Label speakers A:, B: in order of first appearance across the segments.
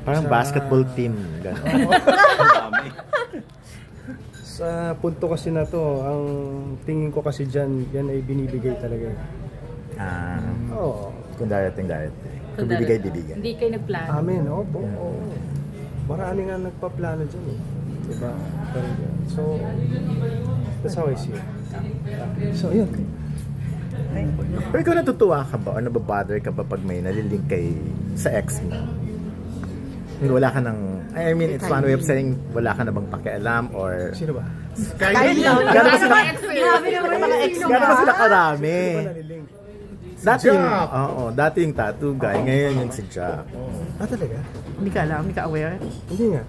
A: Parang basketball team.
B: Sa punto kasi na to, ang tingin ko kasi dyan, yan ay binibigay talaga.
A: Oo. Kung darating. Kung bibigay.
C: Hindi kayo nagplano.
B: Amen, opo. Marami nga nagpaplano dyan eh. Diba? So, that's how I see it. So, yun.
A: Pero ikaw natutuwa ka ba o nababother ka ba pag may nalilink kay sa ex mo? Wala ka nang, I mean, it's one way of saying wala ka na bang pakialam or...
B: Sino ba?
A: Gano'n ba sila karami? Dati yung tattoo guy, ngayon yung si Jack.
B: Talaga?
D: Hindi ka alam, hindi ka aware?
B: Hindi nga.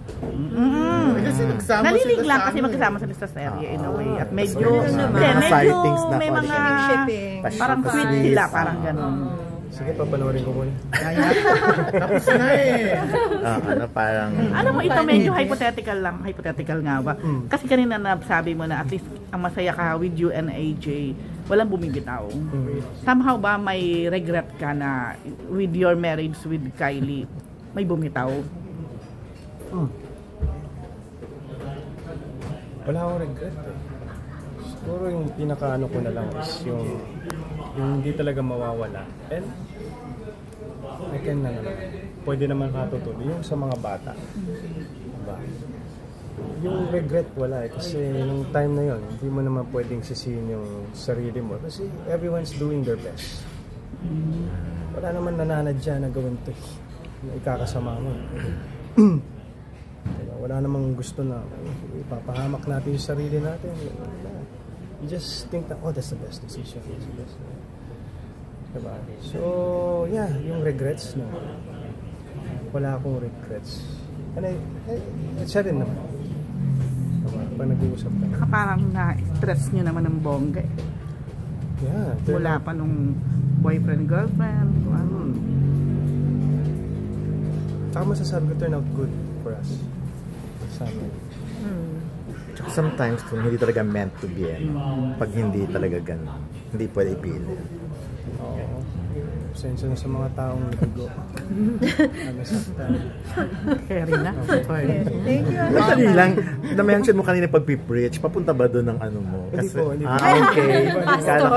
D: Kasi nalilig lang kasi magkasama sa sa serye in a way. At medyo may mga parang sweet sila, parang gano'n.
B: Sige, papanoorin ko muna.
A: Tapos na eh. Parang...
D: Ano mo, ito medyo hypothetical lang. Hypothetical nga ba? Kasi kanina nasabi mo na at least ang masaya ka with you and AJ, walang bumibitaw. Somehow ba may regret ka na with your marriage with Kylie, may bumitaw?
B: Wala akong regret eh. Siguro yung pinakaano ko na lang is yung hindi talaga mawawala. And I can pwede naman matutuloy yung sa mga bata. Diba? Yung regret wala eh. Kasi nung time na yon hindi mo naman pwedeng sisihin yung sarili mo. Kasi everyone's doing their best. Wala naman nananadya na gawin to. Na ikakasama mo. Diba? Wala namang gusto na ipapahamak natin yung sarili natin. You just think that, that's the best decision. Diba? So, yeah, yung regrets, no. Wala akong regrets. And I said it naman. Diba? Pag nag-uusap ka.
D: Parang na-stress nyo naman ng bongga eh.
B: Yeah.
D: Mula pa nung boyfriend, girlfriend.
B: Saka masasabi ko, turn out good for us. Sa amin.
A: Sometimes kung hindi talaga meant to be, pag hindi talaga ganun, hindi pwede ipili.
B: Pasensya na sa mga taong naggo.
D: Carry na.
C: Thank you.
A: Actually lang, na-mention mo kanina pag-preach, papunta ba doon ng ano mo?
B: Kasi, hindi po.
A: Okay.
C: Pastor.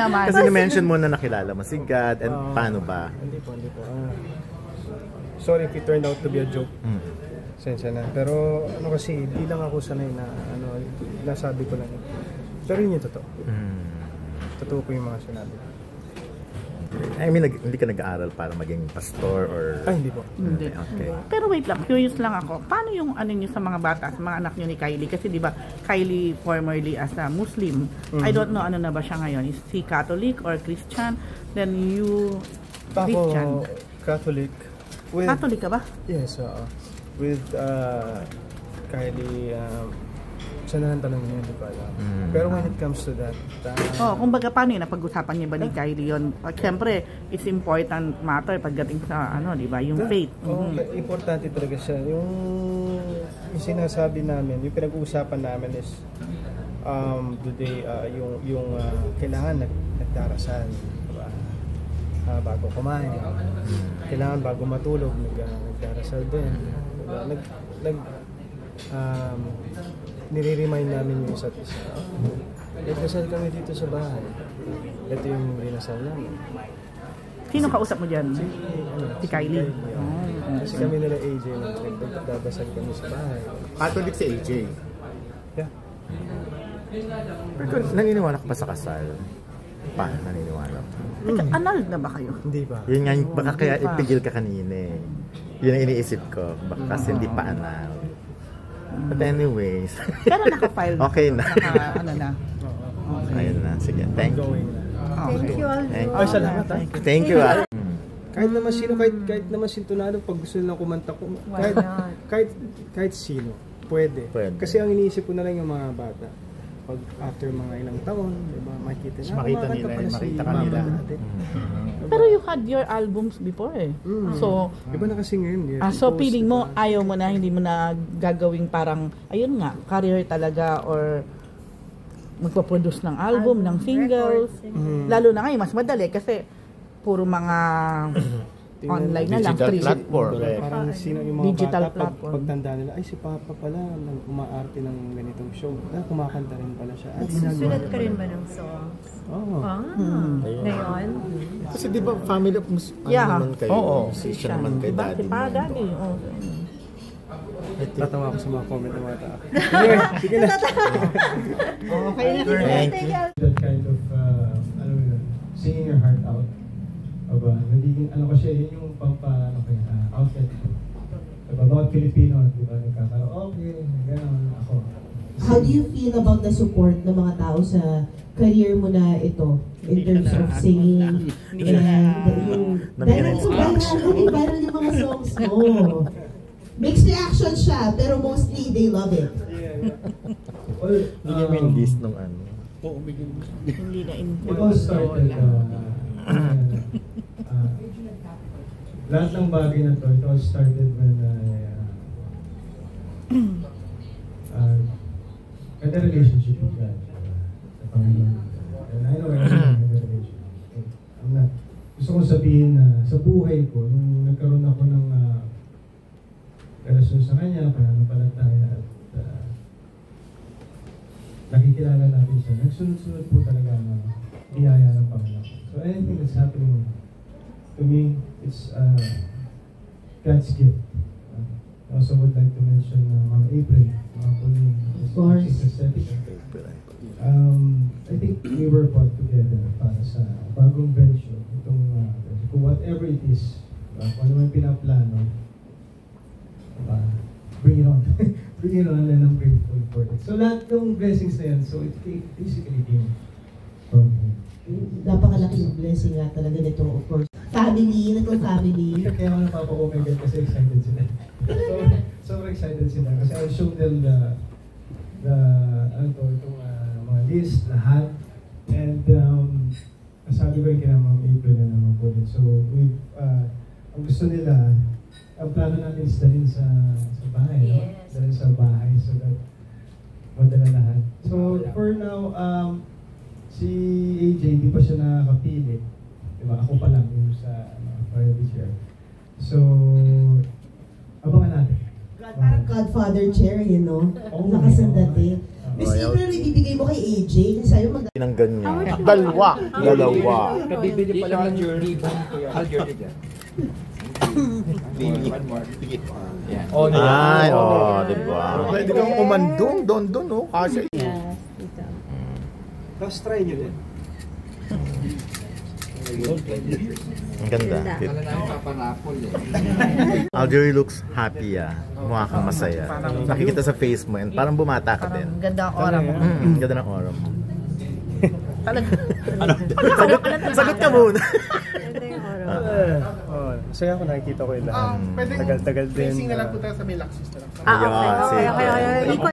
A: Kasi na-mention mo na nakilala mo si God, and paano ba?
B: Hindi po. Sorry if it turned out to be a joke. Pasensya na. Pero ano kasi, di lang ako sanay na nasabi ko lang. Pero yun yung totoo. Totoo po yung mga sinabi.
A: I mean, hindi ka nag-aaral para maging pastor or...
B: Ay, hindi po.
D: Hindi.
A: Okay.
D: Pero wait lang, curious lang ako. Paano yung ano niyo sa mga bata, sa mga anak niyo ni Kylie? Kasi di ba Kylie formerly as a Muslim. I don't know ano na ba siya ngayon. Is he Catholic or Christian? Then you Christian?
B: Ako, Catholic.
D: Catholic ka ba?
B: Yes, with Kylie, siya na lang tanong niya, hindi ko alam. Pero when it comes to that...
D: kumbaga paano yun? Napag-usapan niya ba ni Kylie yun? Siyempre, it's important matter pagdating sa, di ba, yung faith.
B: Importante talaga siya. Yung sinasabi namin, yung pinag-uusapan namin is, today, yung kailangan nagdarasal, diba? Bago kumain. Kailangan bago matulog, nagdarasal din. Diba? Nire-remind namin yung isa't isa. Nagdasal kami dito sa bahay. Ito yung rinasal namin.
D: Sino kausap mo dyan? Si Kylie.
B: Kasi kami nila AJ, nagdadasal kami sa bahay.
A: Catholic si AJ?
B: Yeah.
A: Pero naniniwala ka pa sa kasal? Naniniwala ka?
D: Annulled na ba kayo?
B: Hindi pa.
A: Yun nga, baka kaya ipigil ka kanina eh. Yun ang iniisip ko. Baka kasi hindi pa annulled. But anyways.
D: Pero naka-file na.
A: Okay na.
D: Ano na.
A: Ayun na. Sige. Thank you.
C: Thank you all.
B: Ay, salamat ha.
A: Thank you.
B: Kahit naman sino, kahit naman sintunado, pag gusto nilang kumanta ko, kahit sino, pwede. Kasi ang iniisip ko na lang yung mga bata. Pag after mga ilang taon, diba, makita kanila.
D: Pero you had your albums before eh. So,
B: iba na kasi ngayon.
D: so feeling mo, ayaw mo na, hindi mo na gagawing parang, ayun nga, career talaga or magpaproduce ng album, ng singles. Lalo na ngayon, mas madali kasi puro mga online na lang.
A: Digital
D: Free.
A: platform.
B: Parang sino yung mga
D: Digital
B: bata,
D: platform.
B: pagtanda nila, ay si Papa pala, umaarte ng ganitong show. Kumakanta rin pala siya.
C: Nagsusulat ka rin ba ng songs?
B: Oo.
C: Ngayon?
A: Kasi di ba family of
D: Yeah.
A: naman kayo?
D: Oo.
A: Musician naman kay
D: Diba?
A: daddy.
D: Si Pa, daddy. Oh.
B: Tatawa ako sa mga comment ng mga tao.
C: Okay na.
A: Thank you.
E: That kind of, ano yun, singing your heart out. Aba, nagiging, ano ko siya, yun yung outlet ko. Diba, bawat Pilipino, diba, nagkakaraoke, gano'n, ako.
F: How do you feel about the support ng mga tao sa career mo na ito in terms of singing? Dahil viral yung mga songs mo. Mixed reaction siya, pero mostly they love it.
E: Well,
A: Bigyan mo yung list nung ano.
D: Hindi na
E: it all started, lahat ng bagay na to, it all started when I had a relationship with God. Sa Panginoon. And I know I had a relationship. Gusto kong sabihin na sa buhay ko, nung nagkaroon ako ng relasyon sa Kanya, pananampalataya at nakikilala natin siya. Nagsunod-sunod po talaga ang biyaya ng Panginoon. So anything that's happening to me, it's God's gift. I also would like to mention Ma'am April, Ma'am Pauline,
F: Of course.
E: I think we were brought together para sa bagong venture. Itong whatever it is, kung ano man pinaplano, bring it on. Bring it on, and I'm grateful for it. So lahat ng blessings na yan, so it basically came from Him.
F: Napakalaking blessing nga talaga nito, of course. Family, family.
E: Kaya ako napapa-oh my God kasi excited sila. Sobrang excited sila kasi I showed them itong mga list, lahat. And sabi ko yung kina Ma'am April na naman po din. So, ang gusto nila, ang plano natin is dalhin sa bahay.
C: Yes.
E: No? Dalhin sa bahay so that madala lahat. So, for now, si AJ, hindi pa siya nakakapili. Diba? Ako pa lang yung sa priority chair. So, abangan natin.
F: Parang Godfather chair, you know?
E: Oh,
F: Nakasandati.
E: yeah.
F: Miss April, ibibigay mo kay AJ kasi sa'yo
A: Tinanggan niya. Dalawa.
G: Kabibili pa lang ng journey. Hal journey dyan. One more. Sige. Yan.
A: Ay, diba? Pwede kang umandong, doon, no? Kasi.
C: Yes, ito.
B: Tapos try nyo din.
A: Ang ganda.
G: Kala namin papanapol eh.
A: Algeria looks happy, mukha kang masaya. Nakikita sa face mo, and parang bumata ka din.
D: Parang ganda ang aura mo.
A: Ganda ng aura mo.
D: Talaga.
A: Sagot ka muna.
C: Ito yung oras.
B: Masaya ako nakikita ko yung lahat. Tagal-tagal din.
H: Facing na lang po tayo sa may Lexus na lang.
A: Ayun,
C: Okay.
A: sige.
C: Ikot